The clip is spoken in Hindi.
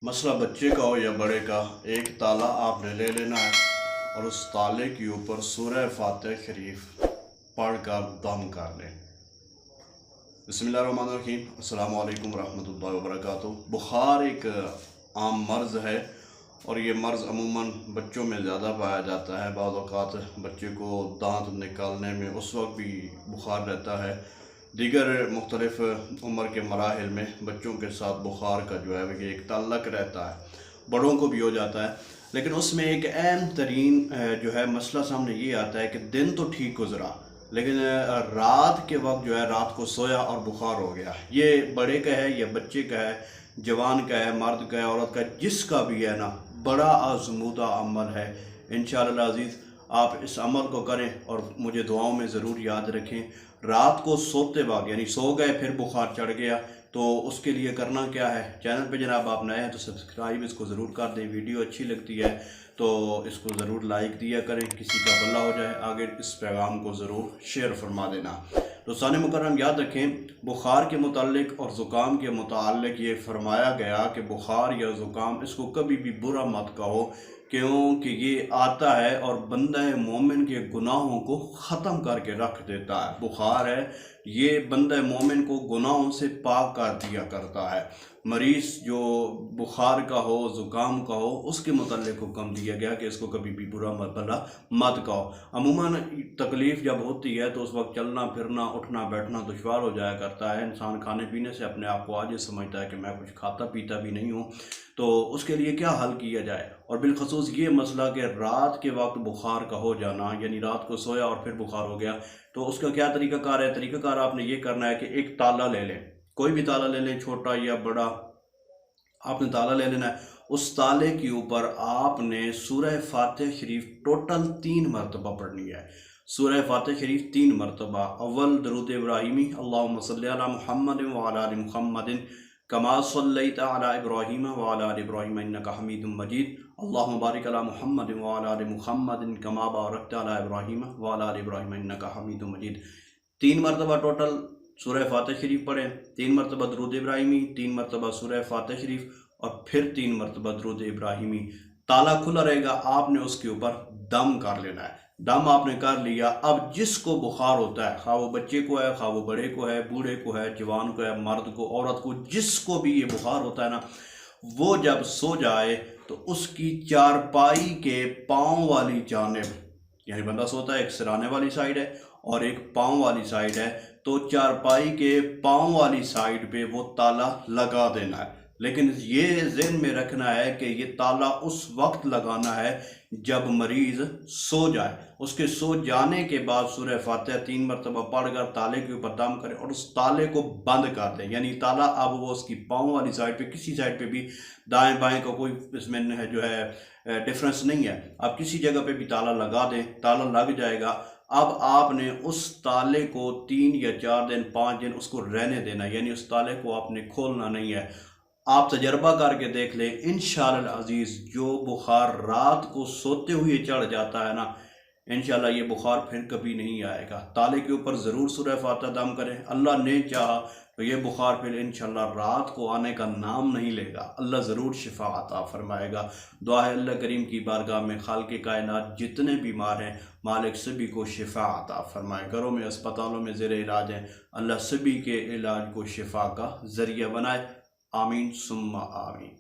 मसला बच्चे का हो या बड़े का, एक ताला आपने ले लेना है और उस ताले के ऊपर सूरह फातिहा शरीफ पढ़ कर दम कर लें। बिस्मिल्लाहिर्रहमानिर्रहीम, अस्सलाम वालेकुम रहमतुल्लाहि व बरकातुहू। बुखार एक आम मर्ज़ है और ये मर्ज़ अमूमन बच्चों में ज़्यादा पाया जाता है। बाज़ औक़ात बच्चे को दांत निकालने में उस वक्त भी बुखार रहता है। दीगर मुख्तलिफ़ उम्र के मराहिल में बच्चों के साथ बुखार का जो है एक ताल्लुक़ रहता है, बड़ों को भी हो जाता है। लेकिन उसमें एक अहम तरीन जो है मसला सामने ये आता है कि दिन तो ठीक गुज़रा, लेकिन रात के वक्त जो है रात को सोया और बुखार हो गया। ये बड़े का है या बच्चे का है, जवान का है, मर्द का है, औरत का, जिसका भी है ना, बड़ा आज़मूदा अमल है। इंशाअल्लाह अज़ीज़ आप इस अमल को करें और मुझे दुआओं में ज़रूर याद रखें। रात को सोते वक्त यानी सो गए फिर बुखार चढ़ गया, तो उसके लिए करना क्या है। चैनल पे जनाब आप नए हैं तो सब्सक्राइब इसको ज़रूर कर दें। वीडियो अच्छी लगती है तो इसको ज़रूर लाइक दिया करें, किसी का भला हो जाए, आगे इस पैगाम को ज़रूर शेयर फरमा देना। तो साने मुकर्रम याद रखें, बुखार के मुताल्लिक़ और ज़ुकाम के मुताल्लिक़ ये फरमाया गया कि बुखार या ज़ुकाम इसको कभी भी बुरा मत कहो, क्योंकि ये आता है और बंदा मोमिन के गुनाहों को ख़त्म करके रख देता है। बुखार है, ये बंदा मोमिन को गुनाहों से पाक कर दिया करता है। मरीज़ जो बुखार का हो, ज़ुकाम का हो, उसके मुताल्लिक़ हुक्म दिया गया कि इसको कभी भी बुरा भला मत कहो। अमूमन तकलीफ़ जब होती है तो उस वक्त चलना फिरना, उठना बैठना दुश्वार हो जाया करता है। इंसान खाने पीने से अपने आप को आजिज़ समझता है कि मैं कुछ खाता पीता भी नहीं हूँ, तो उसके लिए क्या हल किया जाए। और बिलखसूस ये मसला कि रात के वक्त बुखार का हो जाना, यानी रात को सोया और फिर बुखार हो गया, तो उसका क्या तरीक़ाकार है। तरीक़ाकार आपने ये करना है कि एक ताला ले लें, कोई भी ताला ले लें, छोटा या बड़ा, आपने ताला ले लेना है। उस ताले के ऊपर आपने सूरह फातिहा शरीफ टोटल 3 मरतबा पढ़नी है। सूरह फातिहा शरीफ 3 मरतबा। अव्वल दरूद इब्राहिमी, अल्लाहुम्मा सल्लि अला मुहम्मद व अला आलि मुहम्मदिन कमा सल्लैता अला इब्राहीम व अला आलि इब्राहीम इन्नका हमीदुम मजीद, अल्लाहुम्मा बारिक अला मुहम्मद व अला आलि मुहम्मदिन कमा बारकता अला इब्राहीम व अला आलि इब्राहीम इन्नका हमीदुम मजीद। 3 मरतबा टोटल सूरह फातिहा शरीफ पढ़ें, 3 मरतबा दरूद इब्राहिमी, 3 मरतबा सूरह फातिहा शरीफ और फिर 3 मरतबा दरूद इब्राहिमी। ताला खुला रहेगा, आपने उसके ऊपर दम कर लेना है। दम आपने कर लिया। अब जिसको बुखार होता है, खा वो बच्चे को है, खा वो बड़े को है, बूढ़े को है, जवान को है, मर्द को, औरत को, जिसको भी ये बुखार होता है ना, वो जब सो जाए तो उसकी चारपाई के पाँव वाली जानिब, यानी बंदा सोता है, एक सिराने वाली साइड है और एक पाँव वाली साइड है, तो चारपाई के पाँव वाली साइड पे वो ताला लगा देना है। लेकिन ये ज़हन में रखना है कि ये ताला उस वक्त लगाना है जब मरीज़ सो जाए। उसके सो जाने के बाद सूरह फातिहा 3 मरतबा पढ़कर ताले के ऊपर दम करें और उस ताले को बंद कर दें। यानी ताला अब वो उसकी पाँव वाली साइड पे, किसी साइड पे भी, दाएं बाएं का कोई इसमें जो है डिफरेंस नहीं है, आप किसी जगह पे भी ताला लगा दें, ताला लग जाएगा। अब आपने उस ताले को 3 या 4 दिन, 5 दिन उसको रहने देना, यानी उस ताले को आपने खोलना नहीं है। आप तजर्बा करके देख लें, इंशाअल्लाह अज़ीज़ जो बुखार रात को सोते हुए चढ़ जाता है ना, इंशाअल्लाह ये बुखार फिर कभी नहीं आएगा। ताले के ऊपर ज़रूर सूरह फातिहा दम करें। अल्लाह ने चाहा तो ये बुखार फिर इंशाअल्लाह रात को आने का नाम नहीं लेगा। अल्लाह ज़रूर शिफा अता फरमाएगा। दुआ है अल्लाह करीम की बारगाह में, खालिक़े कायनात जितने बीमार हैं मालिक सभी को शिफा अता फरमाए। घरों में, अस्पतालों में ज़ेरे इलाज हैं, अल्लाह सभी के इलाज को शिफा का ज़रिया बनाए। आमीन सुम्मा आमीन।